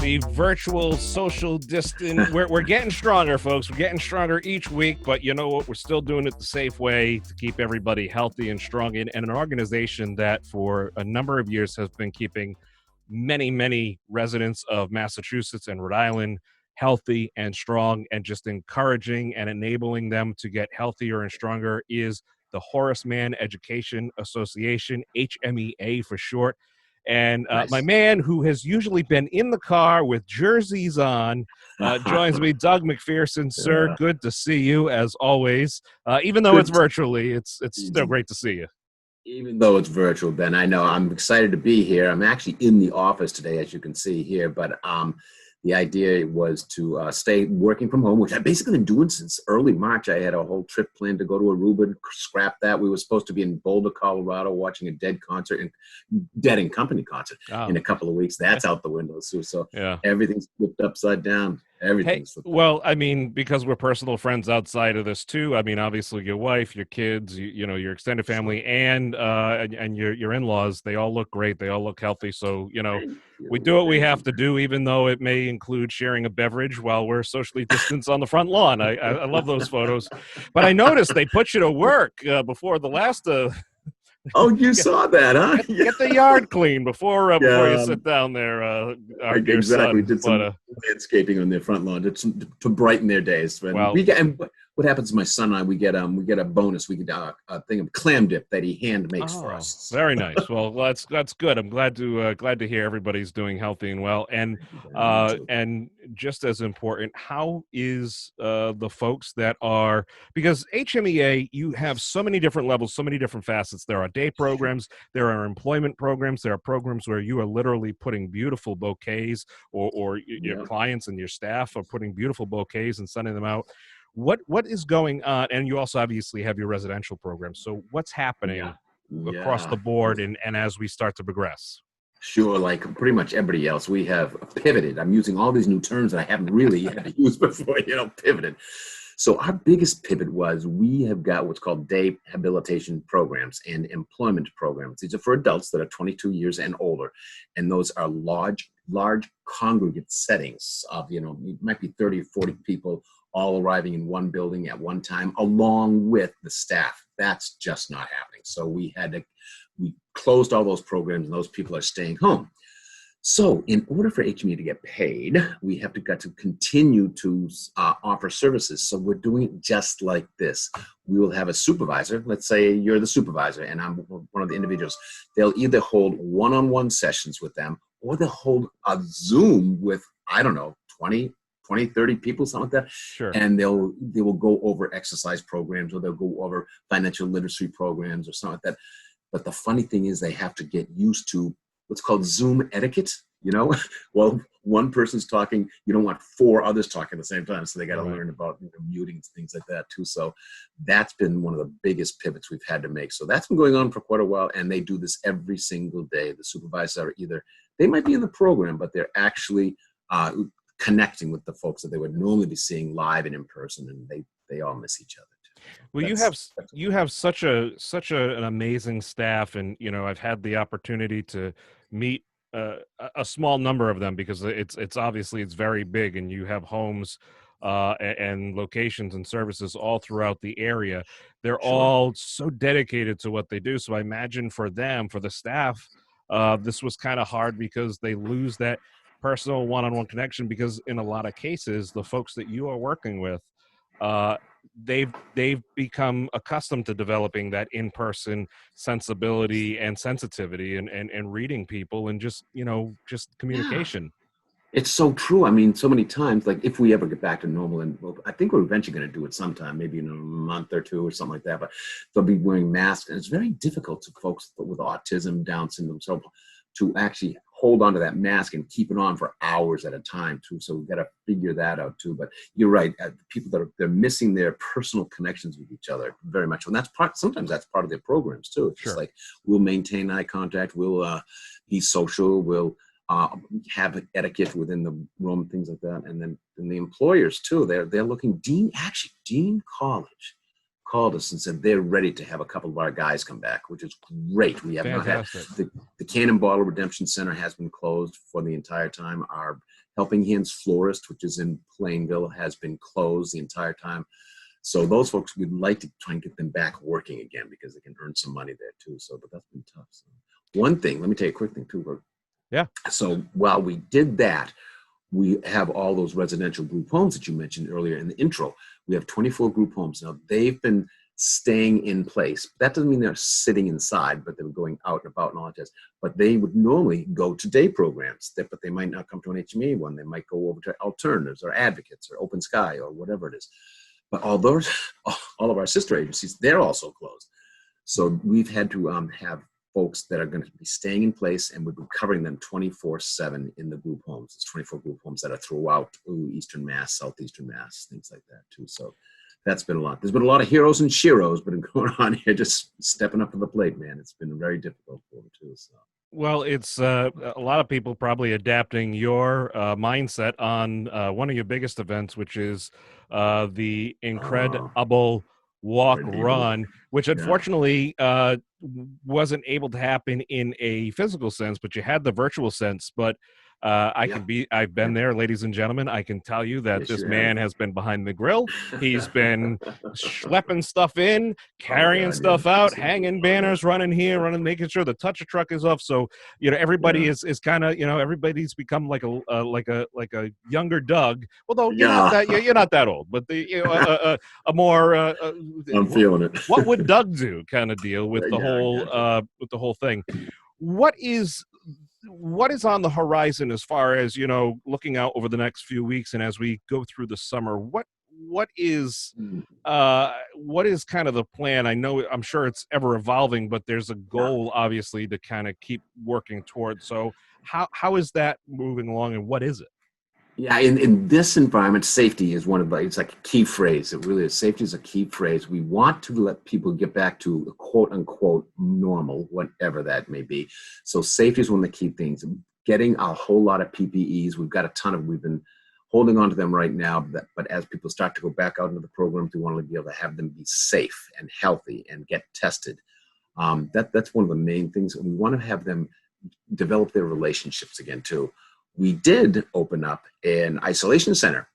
the virtual social distance. We're getting stronger, folks. We're getting stronger each week, but you know what? We're still doing it the safe way to keep everybody healthy and strong. And an organization that for a number of years has been keeping many residents of Massachusetts and Rhode Island healthy and strong, and just encouraging and enabling them to get healthier and stronger is the Horace Mann Education Association, HMEA for short. And Nice. my man, who has usually been in the car with jerseys on, joins me, Doug MacPherson. Sir, good to see you as always. Even though it's virtually, it's still great to see you. Even though it's virtual, Ben, I know I'm excited to be here. I'm actually in the office today, as you can see here, but the idea was to stay working from home, which I've basically been doing since early March. I had a whole trip planned to go to Aruba, scrap that. We were supposed to be in Boulder, Colorado, watching a Dead and Company concert in a couple of weeks. That's out the window too. So everything's flipped upside down. Well, I mean, because we're personal friends outside of this too. I mean, obviously your wife, your kids, you know, your extended family, and your in-laws, they all look great. They all look healthy. So, you know, we do what we have to do, even though it may include sharing a beverage while we're socially distanced on the front lawn. I love those photos. But I noticed they put you to work before the last Oh, you saw that, huh? Get the yard clean before you sit down there. Exactly. Did some landscaping on their front lawn to brighten their days. Well, what happens to my son and I? We get a bonus. We get a thing of clam dip that he hand makes for us. Very nice. Well, that's good. I'm glad to hear everybody's doing healthy and well. And just as important, how is the folks that are, because HMEA, you have so many different levels, so many different facets. There are day programs, there are employment programs, there are programs where you are literally putting beautiful bouquets, or your clients and your staff are putting beautiful bouquets and sending them out. What is going on? And you also obviously have your residential program. So what's happening across the board and as we start to progress? Sure, like pretty much everybody else, we have pivoted. I'm using all these new terms that I haven't really had to use before, pivoted. So our biggest pivot was we have got what's called day habilitation programs and employment programs. These are for adults that are 22 years and older. And those are large congregate settings of, it might be 30 or 40 people all arriving in one building at one time, along with the staff. That's just not happening. So we closed all those programs, and those people are staying home. So in order for HME to get paid, we have to continue to offer services. So we're doing it just like this. We will have a supervisor. Let's say you're the supervisor and I'm one of the individuals. They'll either hold one-on-one sessions with them, or they'll hold a Zoom with, 20, 30 people, something like that. Sure. And they will go over exercise programs, or they'll go over financial literacy programs or something like that. But the funny thing is they have to get used to what's called Zoom etiquette. Well, one person's talking, you don't want four others talking at the same time. So they got to learn about muting, things like that too. So that's been one of the biggest pivots we've had to make. So that's been going on for quite a while. And they do this every single day. The supervisors are they might be in the program, but they're actually connecting with the folks that they would normally be seeing live and in person, and they all miss each other too. Well, you have such an amazing staff, and I've had the opportunity to meet a small number of them, because it's obviously it's very big, and you have homes and locations and services all throughout the area. They're all so dedicated to what they do. So I imagine for the staff, this was kind of hard, because they lose that personal one-on-one connection, because in a lot of cases, the folks that you are working with, they've become accustomed to developing that in-person sensibility and sensitivity and reading people and just communication. It's so true. I mean, so many times, like if we ever get back to normal, and I think we're eventually going to do it sometime, maybe in a month or two or something like that, but they'll be wearing masks, and it's very difficult to folks with autism, Down syndrome, so to actually hold onto that mask and keep it on for hours at a time too. So we've got to figure that out too. But you're right. People they're missing their personal connections with each other very much. And sometimes that's part of their programs too. It's just like, we'll maintain eye contact. We'll be social. We'll have etiquette within the room, things like that. And then the employers too, they're looking, Dean College called us and said they're ready to have a couple of our guys come back, which is great. We have not had the Cannon Bottle Redemption Center has been closed for the entire time. Our Helping Hands Florist, which is in Plainville, has been closed the entire time. So those folks, we'd like to try and get them back working again because they can earn some money there too. So, but that's been tough. So, one thing, let me tell you a quick thing too. Yeah. So while we did that, we have all those residential group homes that you mentioned earlier in the intro. We have 24 group homes. Now, they've been staying in place. That doesn't mean they're sitting inside, but they're going out and about and all that. But they would normally go to day programs, but they might not come to an HMEA one. They might go over to alternatives or advocates or Open Sky or whatever it is. But all of our sister agencies, they're also closed. So we've had to have folks that are going to be staying in place, and we've been covering them 24/7 in the group homes. It's 24 group homes that are throughout Eastern Mass, Southeastern Mass, things like that too. So that's been a lot. There's been a lot of heroes and sheroes been going on here, just stepping up to the plate, man. It's been very difficult for them too. So. Well, it's a lot of people probably adapting your mindset on one of your biggest events, which is the increABLE walk run, which unfortunately wasn't able to happen in a physical sense, but you had the virtual sense. But I've been there, ladies and gentlemen. I can tell you that this man has been behind the grill. He's been schlepping stuff in, carrying stuff out, hanging banners, running here, making sure the toucher truck is off. So, everybody is kind of, everybody's become like a younger Doug. Although you're not that old, but a more, I'm feeling it. What would Doug do kind of deal with the whole thing. What is on the horizon as far as, looking out over the next few weeks and as we go through the summer? What is kind of the plan? I'm sure it's ever evolving, but there's a goal obviously to kind of keep working towards. So how is that moving along, and what is it? Yeah, in this environment, safety is it's like a key phrase. It really is. Safety is a key phrase. We want to let people get back to a quote unquote normal, whatever that may be. So safety is one of the key things. Getting a whole lot of PPEs. We've got a ton of, we've been holding on to them right now. But as people start to go back out into the programs, we want to be able to have them be safe and healthy and get tested. That's one of the main things. And we want to have them develop their relationships again too. We did open up an isolation center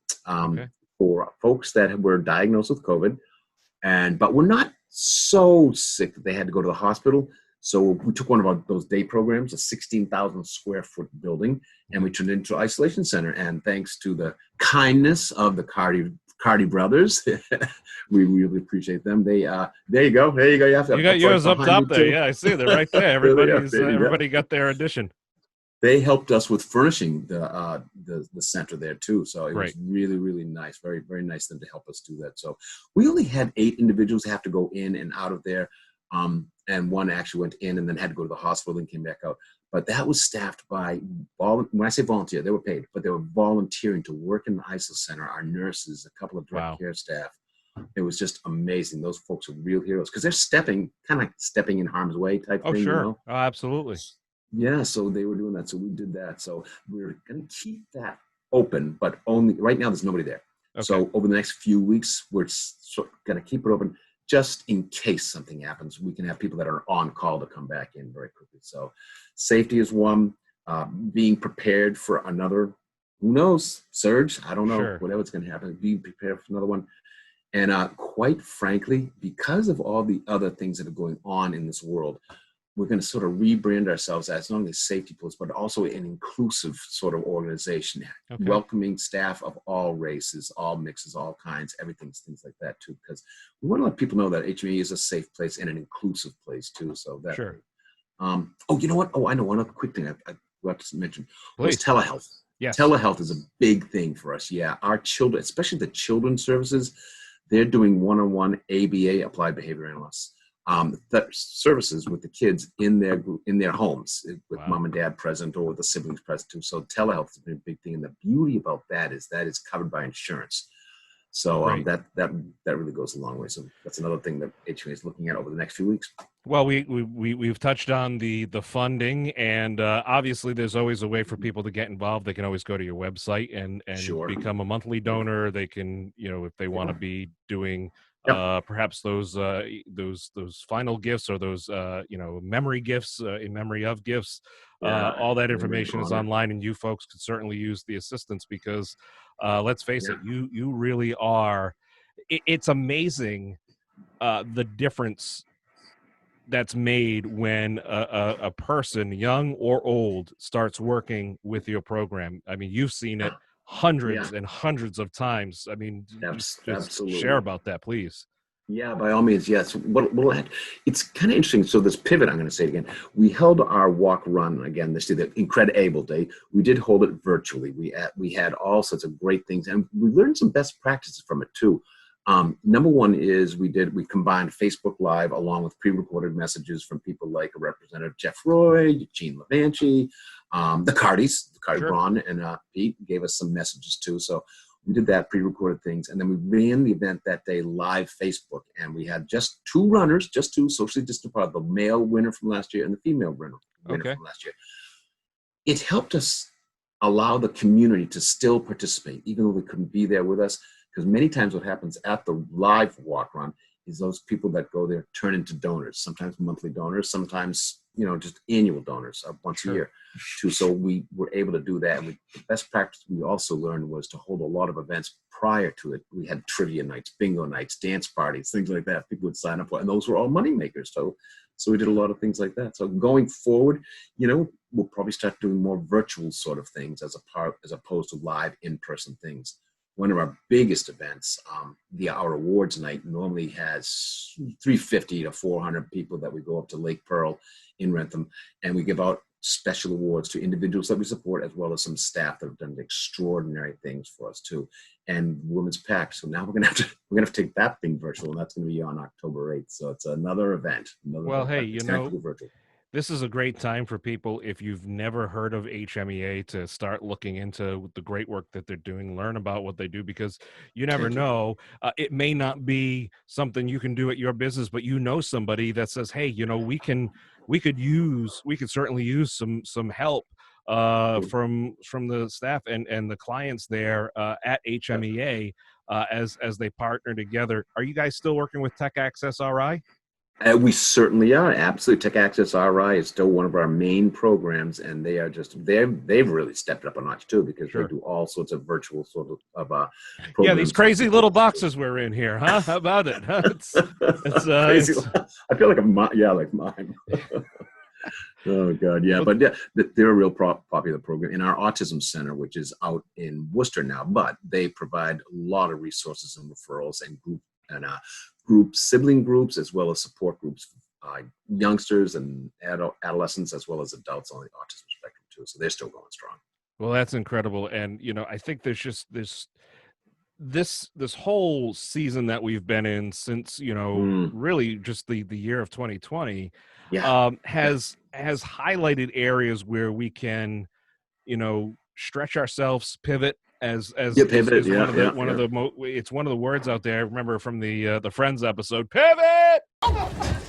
for folks that were diagnosed with COVID, but were not so sick that they had to go to the hospital. So we took one of those day programs, a 16,000 square foot building, and we turned it into an isolation center. And thanks to the kindness of the Cardi brothers, we really appreciate them. They there you go. You got yours up top there. Yeah, I see. They're right there. Everybody got their addition. They helped us with furnishing the center there too. So it was really, really nice. Very, very nice of them to help us do that. So we only had 8 individuals have to go in and out of there. And one actually went in and then had to go to the hospital and came back out. But that was staffed by, when I say volunteer, they were paid, but they were volunteering to work in the ISO center. Our nurses, a couple of direct care staff. It was just amazing. Those folks are real heroes because they're kind of like stepping in harm's way type thing. Sure. Oh, absolutely. Yeah, so they were doing that. So we did that. So we're going to keep that open, but only right now there's nobody there. Okay. So over the next few weeks, we're going to keep it open just in case something happens. We can have people that are on call to come back in very quickly. So safety is one, being prepared for another, who knows, surge. I don't know, whatever's going to happen, being prepared for another one. And quite frankly, because of all the other things that are going on in this world, we're going to sort of rebrand ourselves as not only safety posts, but also an inclusive sort of organization, welcoming staff of all races, all mixes, all kinds, everything, things like that too. Because we want to let people know that HMEA is a safe place and an inclusive place too. So that. Sure. You know what? Oh, I know one other quick thing I forgot to mention. Please. Was telehealth. Yes. Telehealth is a big thing for us. Yeah, our children, especially the children's services, they're doing one-on-one ABA, applied behavior analysts. Services with the kids in their homes with mom and dad present or with the siblings present too. So telehealth has been a big thing, and the beauty about that is covered by insurance. So that really goes a long way. So that's another thing that HMEA is looking at over the next few weeks. Well, we've touched on the funding, and obviously there's always a way for people to get involved. They can always go to your website and become a monthly donor. They can, if they want to be doing Yep. perhaps those final gifts, or those memory gifts, in memory of gifts. Yeah. All that Maybe in the information is corner. online, and you folks could certainly use the assistance, because let's face Yeah. it, you really are. It's amazing the difference that's made when a person, young or old, starts working with your program. I mean, you've seen it Yeah. hundreds and hundreds of times. I mean, just share Absolutely. about that, please. Yeah, by all means, yes. It's kind of interesting. So this pivot, I'm going to say it again. We held our walk run again this year, the increABLE Day. We did hold it virtually. We had all sorts of great things, and we learned some best practices from it too. Number one is we combined Facebook Live along with pre-recorded messages from people like Representative Jeff Roy, Gene Levanchi, the Cardis, Cardi Sure. Braun, and Pete gave us some messages too. So we did that pre-recorded things, and then we ran the event that day live Facebook, and we had just two runners, just two socially distant apart, the male winner from last year and the female winner Okay. from last year. It helped us allow the community to still participate, even though they couldn't be there with us, because many times what happens at the live walk run is those people that go there turn into donors, sometimes monthly donors, sometimes just annual donors once a year too. So we were able to do that. And the best practice we also learned was to hold a lot of events prior to it. We had trivia nights, bingo nights, dance parties, things like that. People would sign up for, and those were all money makers. So we did a lot of things like that. So going forward, we'll probably start doing more virtual sort of things as opposed to live in-person things. One of our biggest events, our awards night, normally has 350 to 400 people that we go up to Lake Pearl in Rentham, and we give out special awards to individuals that we support, as well as some staff that have done extraordinary things for us too. And women's packed. So now we're gonna have to take that thing virtual, and that's gonna be on October 8th. So it's another event. Well, hey, It's gonna have to go virtual. this is a great time for people, if you've never heard of HMEA, to start looking into the great work that they're doing, learn about what they do, because you never Thank you. know. It may not be something you can do at your business, but somebody that says, hey, we could certainly use some help from the staff and the clients there at HMEA as they partner together. Are you guys still working with TechACCESS RI? We certainly are. Absolutely. TechACCESS RI is still one of our main programs, and they've really stepped up a notch too, because they do all sorts of virtual programs. Yeah, these crazy little boxes we're in here, huh? How about it? It's crazy. I feel like like mine. Oh God, yeah, but yeah, they're a real popular program in our autism center, which is out in Worcester now. But they provide a lot of resources and referrals and sibling groups, as well as support groups, youngsters and adolescents, as well as adults on the autism spectrum too. So they're still going strong. Well, that's incredible, and I think there's just this whole season that we've been in since really just the year of 2020 has highlighted areas where we can stretch ourselves, pivot, as pivot, it's one of the words out there. I remember from the Friends episode, pivot.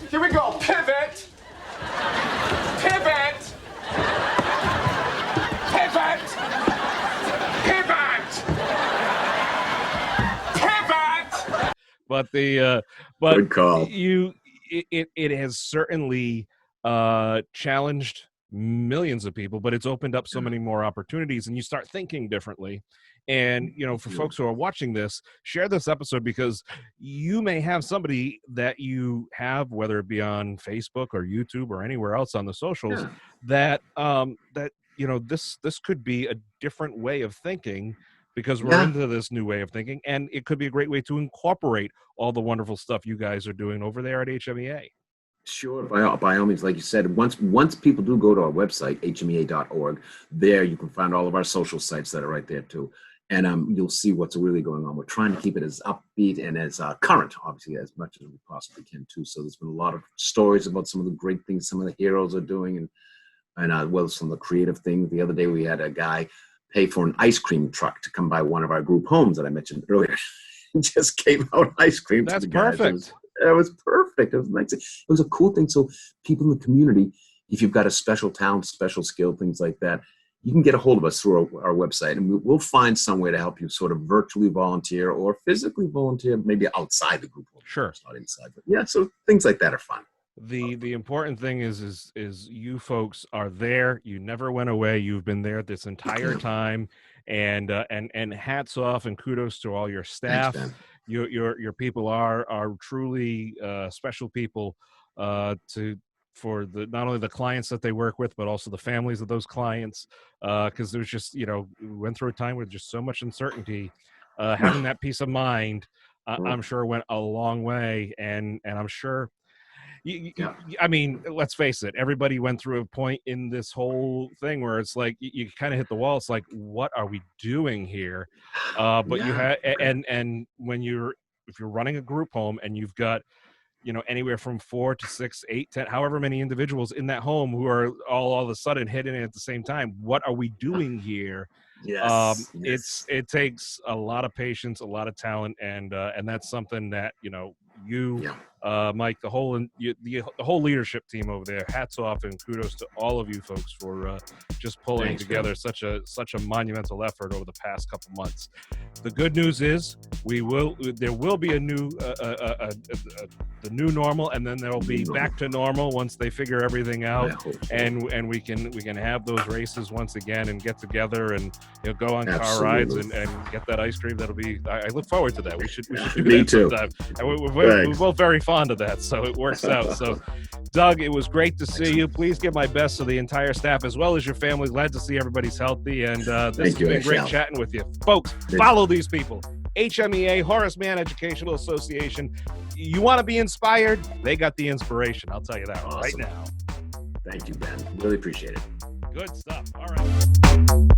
Here we go, pivot, pivot, pivot, pivot, pivot. But good call. It has certainly challenged millions of people, but it's opened up so many more opportunities, and you start thinking differently. And for folks who are watching this, share this episode, because you may have somebody that you have, whether it be on Facebook or YouTube or anywhere else on the socials, that this could be a different way of thinking, because we're into this new way of thinking, and it could be a great way to incorporate all the wonderful stuff you guys are doing over there at HMEA. Sure, by all means, like you said, once people do go to our website, hmea.org, there you can find all of our social sites that are right there too. And you'll see what's really going on. We're trying to keep it as upbeat and as current, obviously, as much as we possibly can too. So there's been a lot of stories about some of the great things some of the heroes are doing, and well, some of the creative things. The other day we had a guy pay for an ice cream truck to come by one of our group homes that I mentioned earlier. He just gave out ice cream. That's to the guys. perfect. It was perfect. It was nice. It was a cool thing. So people in the community, if you've got a special talent, special skill, things like that, you can get a hold of us through our website, and we'll find some way to help you sort of virtually volunteer or physically volunteer, maybe outside the group home. Sure. Not inside, but yeah, so things like that are fun. The important thing is you folks are there. You never went away. You've been there this entire time, and hats off and kudos to all your staff. Thanks, Ben. Your people are truly special people for not only the clients that they work with, but also the families of those clients. Because there's just, we went through a time with just so much uncertainty. Having that peace of mind, I'm sure went a long way, and I'm sure. I mean, let's face it. Everybody went through a point in this whole thing where it's like you kind of hit the wall. It's like, what are we doing here? But you had, and when if you're running a group home and you've got, anywhere from 4 to 6, 8, 10, however many individuals in that home who are all of a sudden hitting it at the same time. What are we doing here? Yes. It takes a lot of patience, a lot of talent, and that's something that Mike, the whole leadership team over there. Hats off and kudos to all of you folks for just pulling together such a monumental effort over the past couple months. The good news is there will be a new the new normal, and then there will be back to normal once they figure everything out, and we can have those races once again and get together and go on car rides and get that ice cream. That'll be. I look forward to that. We should do that sometime. And we're both very fond of that, so it works out. So, Doug, it was great to see you. Please give my best to the entire staff as well as your family. Glad to see everybody's healthy, and this has been great chatting with you, folks. Follow these people. HMEA, Horace Mann Educational Association. You want to be inspired? They got the inspiration. I'll tell you that right now. Thank you, Ben. Really appreciate it. Good stuff. All right.